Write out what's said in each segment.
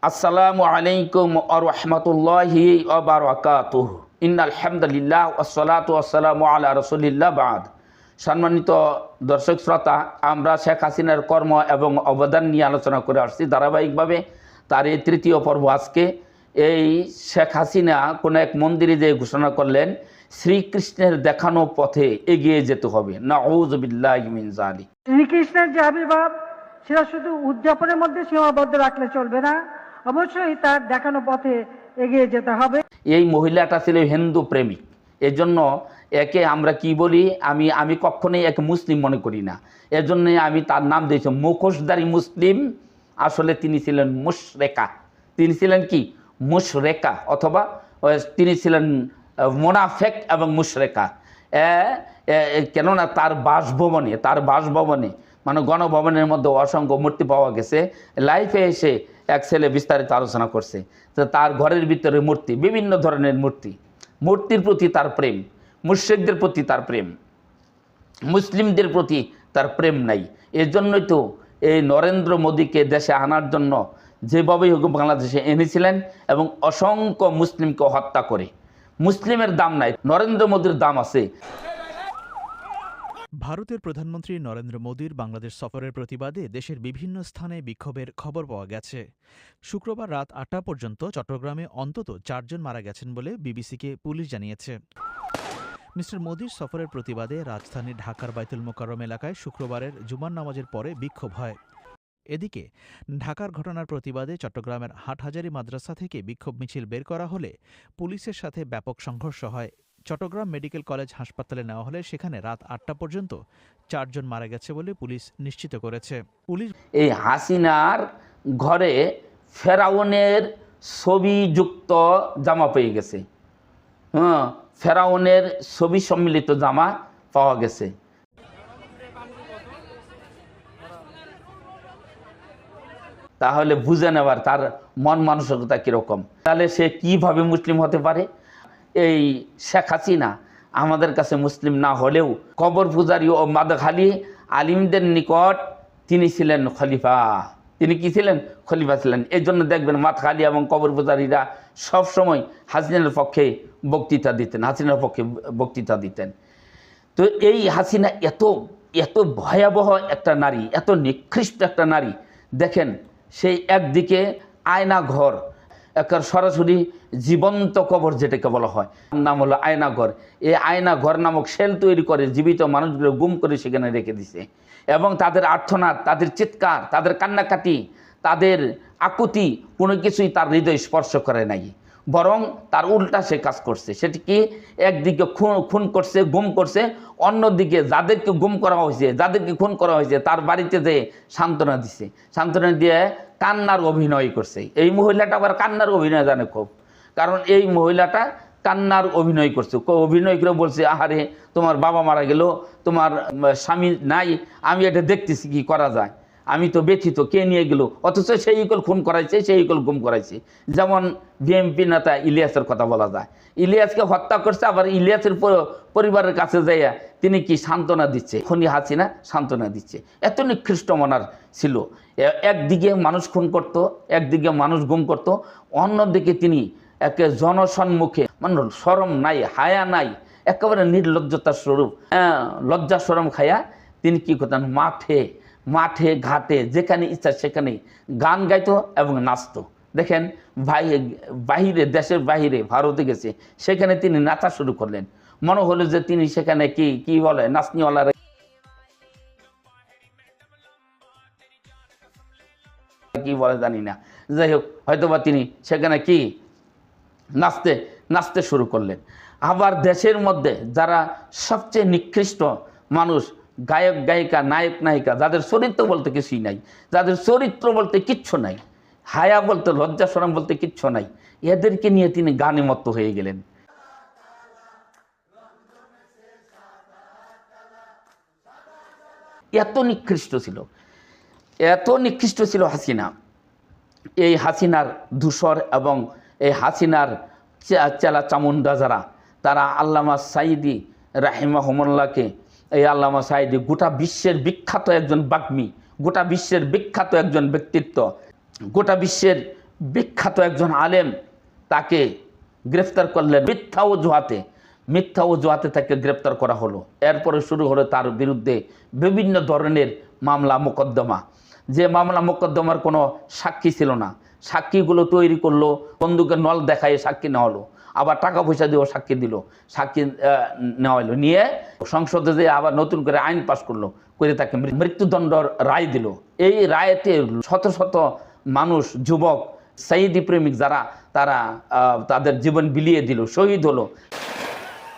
আসসালামু আলাইকুম ওয়া রাহমাতুল্লাহি ওয়া বারাকাতুহু। ইন্নাল হামদুলিল্লাহ ওয়াসসালাতু ওয়াসসালামু আলা রাসূলিল্লাহ বাদ। সম্মানিত দর্শক শ্রোতা, আমরা শেখ হাসিনার কর্ম এবং অবদান নিয়ে আলোচনা করে আসছি ধারাবাহিকভাবে। তার এই তৃতীয় পর্ব আজকে। এই শেখ হাসিনা কোনো এক মন্দিরে যে ঘোষণা করলেন শ্রীকৃষ্ণের দেখানো পথে এগিয়ে যেতে হবে। নাউযু বিল্লাহি মিন যালিক। শ্রীকৃষ্ণের যে আবির্ভাব সেটা শুধু উদযাপনের মধ্যে সীমাবদ্ধ রাখলে চলবে না, অবশ্যই তার দেখানো পথে এগিয়ে যেতে হবে। এই মহিলাটা ছিল হিন্দু প্রেমিক, এজন্য একে আমরা কি বলি, আমি কখনোই একে মুসলিম মনে করি না। এজন্য আমি তার নাম দিয়েছি মুখোশধারী মুসলিম। আসলে তিনি ছিলেন মুশরেকা। তিনি ছিলেন কি? মুশরেকা, অথবা তিনি ছিলেন মোনাফেক এবং মুশরেকা। কেননা তার বাসভবনে মানে গণভবনের মধ্যে অসংখ্য মূর্তি পাওয়া গেছে। লাইফে এসে এক ছেলে বিস্তারিত আলোচনা করছে যে তার ঘরের ভিতরে মূর্তি, বিভিন্ন ধরনের মূর্তির প্রতি তার প্রেম, মুশরিকদের প্রতি তার প্রেম, মুসলিমদের প্রতি তার প্রেম নাই। এর জন্যই তো এই নরেন্দ্র মোদীকে দেশে আনার জন্য যেভাবেই হোক বাংলাদেশে এনেছিলেন এবং অসংখ্য মুসলিমকে হত্যা করে। মুসলিমের দাম নাই, নরেন্দ্র মোদীর দাম আছে। ভারতের প্রধানমন্ত্রী নরেন্দ্র মোদীর বাংলাদেশ সফরের প্রতিবাদে দেশের বিভিন্ন স্থানে বিক্ষোভের খবর পাওয়া গেছে। শুক্রবার রাত ৮টা পর্যন্ত চট্টগ্রামে অন্তত ৪ জন মারা গেছেন বলে বিবিসিকে পুলিশ জানিয়েছে। মিস্টার মোদীর সফরের প্রতিবাদে রাজধানী ঢাকার বায়তুল মোকাররম এলাকায় শুক্রবারের জুমার নামাজের পরে বিক্ষোভ হয়। এদিকে ঢাকার ঘটনার প্রতিবাদে চট্টগ্রামের হাটহাজারী মাদ্রাসা থেকে বিক্ষোভ মিছিল বের করা হলে পুলিশের সাথে ব্যাপক সংঘর্ষ হয়। চট্টগ্রাম মেডিকেল কলেজ হাসপাতালে নেওয়া হলে সেখানে রাত ৮টা পর্যন্ত ৪ জন মারা গেছে বলে পুলিশ নিশ্চিত করেছে। পুলিশ এই হাসিনার ঘরে ফেরাউনের ছবিযুক্ত জামা পেয়ে গেছে। ফেরাউনের ছবি সম্মিলিত জামা পাওয়া গেছে। তাহলে বুঝে নেবার তার মন মানসিকতা কীরকম, তাহলে সে কিভাবে মুসলিম হতে পারে। এই শেখ হাসিনা আমাদের কাছে মুসলিম না হলেও কবর পূজারী ও মাদখালী আলিমদের নিকট তিনি ছিলেন খলিফা। তিনি কি ছিলেন? খলিফা ছিলেন। এই জন্য দেখবেন মাদখালী এবং কবর পূজারীরা সবসময় হাসিনার পক্ষে বক্তৃতা দিতেন। তো এই হাসিনা এত ভয়াবহ একটা নারী, এত নিকৃষ্ট একটা নারী। দেখেন, সেই একদিকে আয়না ঘর, একটা সরাসরি জীবন্ত কবর যেটাকে বলা হয়, নাম হলো আয়নাঘর। এই আয়নাঘর নামক শেল তৈরি করে জীবিত মানুষগুলো গুম করে সেখানে রেখে দিছে এবং তাদের আর্তনাদ, তাদের চিৎকার, তাদের কান্নাকাটি, তাদের আকুতি কোনো কিছুই তার হৃদয় স্পর্শ করে নাই, বরং তার উল্টা সে কাজ করছে। সেটি কি? একদিকে খুন করছে, গুম করছে, অন্যদিকে যাদেরকে গুম করা হয়েছে, যাদেরকে খুন করা হয়েছে তার বাড়িতে যেয়ে সান্ত্বনা দিছে, সান্ত্বনা দিয়ে কান্নার অভিনয় করছে। এই মহিলাটা আবার কান্নার অভিনয় জানে খুব, কারণ এই মহিলাটা কান্নার অভিনয় করছে। অভিনয় করে বলছে, আহারে তোমার বাবা মারা গেল, তোমার স্বামী নাই, আমি এটা দেখতেছি কি করা যায়, আমি তো ব্যথিত, কে নিয়ে গেল, অথচ সেই ইকল খুন করাইছে, সেই ইকল গুম করাইছে। যেমন বিএনপি নেতা ইলিয়াসের কথা বলা যায়, ইলিয়াসকে হত্যা করছে, আবার ইলিয়াসের পরিবারের কাছে যাইয়া তিনি কি সান্ত্বনা দিচ্ছে, খুনি হাসিনা সান্ত্বনা দিচ্ছে। এত নিকৃষ্ট মনার ছিল। একদিকে মানুষ খুন করত, একদিকে মানুষ গুম করত, অন্যদিকে তিনি একে জনসম্মুখে, মানে শরম নাই, হায়া নাই, একেবারে নির্লজ্জতার স্বরূপ, লজ্জা শরম খায়া তিনি কি করতেন, মাঠে ঘাটে যেখানে ইচ্ছা সেখানে গান গাইতো এবং নাচতো। দেখেন, বাহিরে, দেশের বাহিরে ভারতে গেছে, সেখানে তিনি নাচা শুরু করলেন। মনে হলো যে তিনি সেখানে কি বলে, নাচনিওয়ালারা কি বলে জানি না, যাই হোক, হয়তোবা তিনি সেখানে কি নাচতে শুরু করলেন। আবার দেশের মধ্যে যারা সবচেয়ে নিকৃষ্ট মানুষ, গায়ক গায়িকা, নায়ক নায়িকা, যাদের চরিত্র বলতে কিছুই নাই, যাদের চরিত্র বলতে কিচ্ছু নাই, হায়া বলতে, লজ্জা শরম বলতে কিচ্ছু নাই, এদেরকে নিয়ে তিনি গানে মত্ত হয়ে গেলেন। এত নিকৃষ্ট ছিল হাসিনা। এই হাসিনার ধূসর এবং এই হাসিনার চেলা চামুন্ডা যারা, তারা আল্লামা সাঈদী রাহিমাহুল্লাহকে, এই আল্লামা সাঈদী গোটা বিশ্বের বিখ্যাত একজন বাগ্মী, গোটা বিশ্বের বিখ্যাত একজন ব্যক্তিত্ব, গোটা বিশ্বের বিখ্যাত একজন আলেম তাকে গ্রেফতার করলেন মিথ্যা অজুহাতে তাকে গ্রেফতার করা হলো। এরপরে শুরু হলো তার বিরুদ্ধে বিভিন্ন ধরনের মামলা মোকদ্দমা, যে মামলা মোকদ্দমার কোনো সাক্ষী ছিল না, সাক্ষীগুলো তৈরি করলো, বন্দুকের নল দেখায় সাক্ষী নেওয়া হলো, আবার টাকা পয়সা দিয়েও সাক্ষী দিল, সাক্ষী নেওয়া হলো, নিয়ে সংসদে যে আবার নতুন করে আইন পাশ করলো, করে তাকে মৃত্যুদণ্ড রায় দিল। এই রায়েতে শত শত মানুষ, যুবক, সাইদি প্রেমিক যারা, তারা তাদের জীবন বিলিয়ে দিল, শহীদ হলো।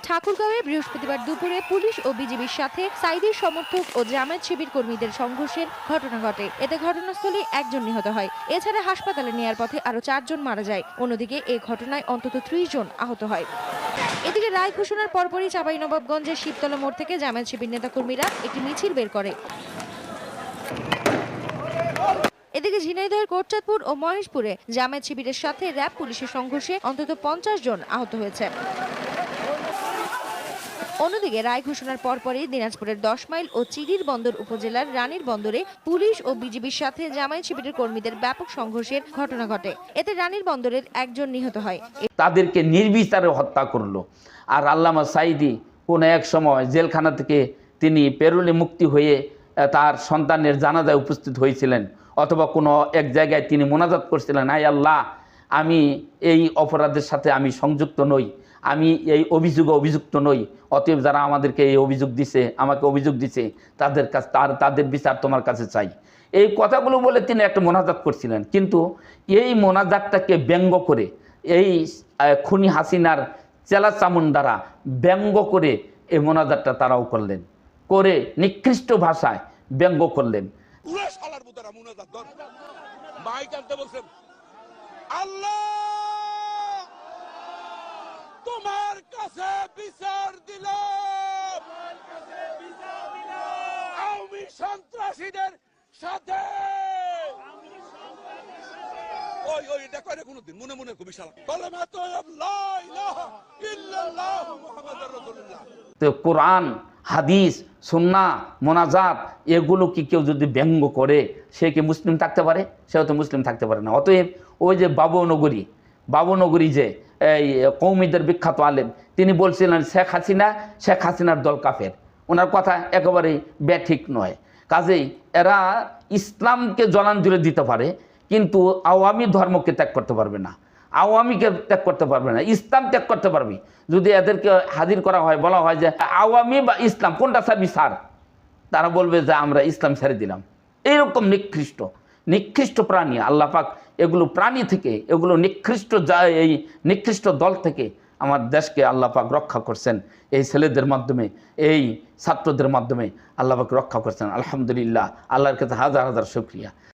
ঠাকুরগাঁওয়ে বৃহস্পতিবার দুপুরে পুলিশ ও বিজিবির সাথে সাইদির সমর্থক ও জামায়াত শিবির কর্মীদের সংঘর্ষের ঘটনা ঘটে। এতে ঘটনাস্থলে একজন নিহত হয়। এছাড়া হাসপাতালে নেয়ার পথে আরো 4 জন মারা যায়। অন্যদিকে এই ঘটনায় অন্তত 30 জন আহত হয়। এদিকে রায় ঘোষণার পরপরই চাঁপাইনবাবগঞ্জের শিবতলা মোড় থেকে জামায়াত শিবির নেতাকর্মীরা একটি মিছিল বের করে। এদিকে ঝিনাইদহের কোটচাঁদপুর ও মহেশপুরে জামায়াত শিবিরের সাথে র্যাব পুলিশের সংঘর্ষে অন্তত 50 জন আহত হয়েছে। অন্যদিকে রায় ঘোষণার পরপরই দিনাজপুরের 10 মাইল ও চিরির বন্দর উপজেলার রানীর বন্দরে পুলিশ ও বিজিবির সাথে জামায়াত শিবিরের কর্মীদের ব্যাপক সংঘর্ষের ঘটনা ঘটে। এতে রানীর বন্দরের একজন নিহত হয়। তাদেরকে নির্বিচারে হত্যা করলো। আর আল্লামা সাইদি কোন এক সময় জেলখানা থেকে তিনি পেরোলে মুক্তি হয়ে তার সন্তানের জানাজায় উপস্থিত হয়েছিলেন, অথবা কোনো এক জায়গায় তিনি মোনাজাত করছিলেন, আয় আল্লাহ, আমি এই অপরাধের সাথে আমি সংযুক্ত নই, আমি এই অভিযোগে অভিযুক্ত নই, অতএব যারা আমাদেরকে এই অভিযোগ দিছে, আমাকে অভিযোগ দিছে, তাদের কাছে তাদের বিচার তোমার কাছে চাই। এই কথাগুলো বলে তিনি একটা মোনাজাত করছিলেন। কিন্তু এই মোনাজাতটাকে ব্যঙ্গ করে এই খুনি হাসিনার চেলা চামুন্ডারা ব্যঙ্গ করে এই মোনাজাতটা তারাও করলেন, করে নিকৃষ্ট ভাষায় ব্যঙ্গ করলেন। তোমার কাছে বিচার দিলাম, আওয়ামী সন্ত্রাসীদের সাথে। ওই এটা করে কোনদিন মনে মনে খুবই সালা কালেমা তাইয়্যিব লা ইলাহা ইল্লাল্লাহ মুহাম্মাদুর রাসূলুল্লাহ। তো কোরআন, হাদিস, সুন্নাহ, মোনাজাত এগুলো কি কেউ যদি ব্যঙ্গ করে, সে কি মুসলিম থাকতে পারে? সেও তো মুসলিম থাকতে পারে না। অতএব ওই যে বাবুনগরী যে এই কৌমিদের বিখ্যাত আলেম, তিনি বলছিলেন শেখ হাসিনার দল কাফের। ওনার কথা একেবারেই ব্যাঠিক নয়। কাজেই এরা ইসলামকে জলাঞ্জলি দিতে পারে, কিন্তু আওয়ামী ধর্মকে ত্যাগ করতে পারবে না, আওয়ামীকে ত্যাগ করতে পারবে না, ইসলাম ত্যাগ করতে পারবে। যদি এদেরকে হাজির করা হয়, বলা হয় যে আওয়ামী বা ইসলাম কোনটা ছাড়বি ছাড়, তারা বলবে যে আমরা ইসলাম ছেড়ে দিলাম। এইরকম নিকৃষ্ট প্রাণী, আল্লাহ পাক এগুলো প্রাণী থেকে, এগুলো এই নিকৃষ্ট দল থেকে আমার দেশকে আল্লাহ পাক রক্ষা করছেন। এই ছেলেদের মাধ্যমে, এই ছাত্রদের মাধ্যমে আল্লাহ পাক রক্ষা করছেন। আলহামদুলিল্লাহ, আল্লাহর কাছে হাজার হাজার শুকরিয়া।